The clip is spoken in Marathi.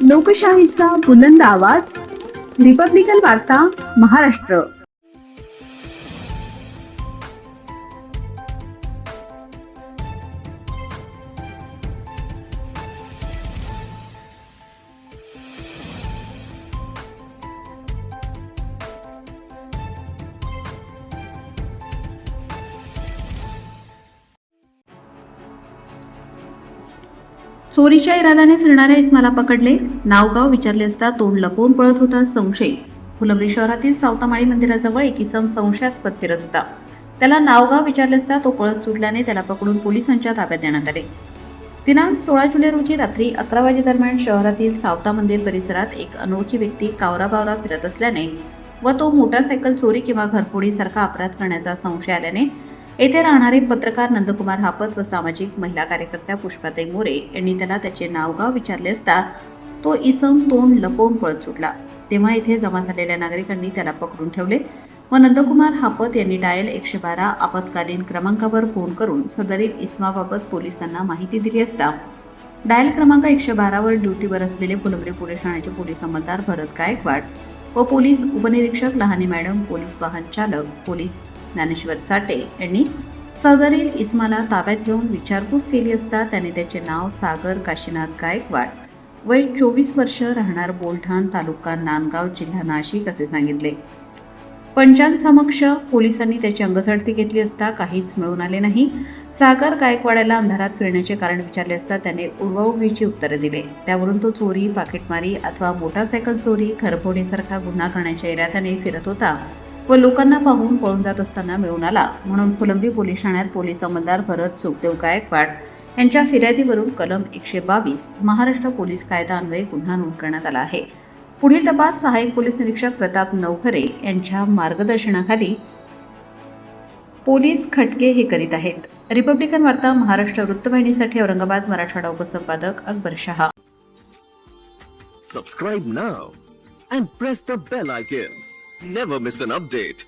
लोकशाहीचा बुलंद आवाज, रिपब्लिकन वार्ता महाराष्ट्र. चोरीच्या इराद्याने फिरणाऱ्या इस्माला पकडले. नावगाव विचारले असता तोंड लपवून पळत होता संशयी. फुलंब्री शहरातील सावतामाळी मंदिराजवळ एक इसम संशयास्पद फिरत होता. त्याला नावगाव विचारले असता तो पळत सुटल्याने त्याला पकडून पोलिसांच्या ताब्यात देण्यात आले. दिनांक 16 जुलै रोजी रात्री 11 वाजेदरम्यान शहरातील सावता मंदिर परिसरात एक अनोळखी व्यक्ती कावराबावरा फिरत असल्याने व तो मोटारसायकल चोरी किंवा घरफोडीसारखा अपराध करण्याचा संशय आल्याने येथे राहणारे पत्रकार नंदकुमार हापत व सामाजिक महिला कार्यकर्त्या पुष्पाताई मोरे यांनी त्याला त्याचे नावगाव विचारले असता तो इसम तोंड लपवून पळत सुटला. तेव्हा येथे जमा झालेल्या नागरिकांनी त्याला पकडून ठेवले व नंदकुमार हापत यांनी डायल 112 आपत्कालीन क्रमांकावर फोन करून सदरील इसमाबाबत पोलिसांना माहिती दिली असता डायल क्रमांक 112 वर ड्युटीवर असलेले फुलंब्री पोलीस ठाण्याचे पोलीस अंमलदार भरत गायकवाड व पोलीस उपनिरीक्षक लहाने मॅडम, पोलीस वाहन चालक, पोलीस ज्ञानेश्वर चाटे यांनी सदरील इस्माला ताब्यात घेऊन विचारपूस केली असता त्याने त्याचे नाव सागर काशीनाथ गायकवाड, वय 24 वर्ष, राहणार बोलठाण, तालुका नांदगाव, जिल्हा नाशिक असे सांगितले. पंचांसमक्ष पोलिसांनी त्याची अंगझडती घेतली असता काहीच मिळून आले नाही. सागर गायकवाडाला अंधारात फिरण्याचे कारण विचारले असता त्याने उडवाउडवीची उत्तरे दिले. त्यावरून तो चोरी, पाकिटमारी अथवा मोटारसायकल चोरी, घरफोडीसारखा गुन्हा करण्याच्या इराद्याने फिरत होता व लोकांना पाहून पळून जात असताना मिळून आला म्हणून फुलंब्री पोलीस ठाण्यात पोलीस अंमलदार भरत सुखदेव गायकवाड यांच्या फिर्यादीवरून कलम 122 महाराष्ट्र पोलीस कायदा अन्वये गुन्हा नोंद करण्यात आला आहे. पुढील तपास सहाय्यक पोलीस निरीक्षक प्रताप नवखरे यांच्या मार्गदर्शनाखाली पोलीस खटके हे करीत आहेत. रिपब्लिकन वार्ता Maharashtra वृत्तवाहिनीसाठी Aurangabad Marathwada उपसंपादक Akbar Shah. Subscribe now and press the bell icon. Never miss an update.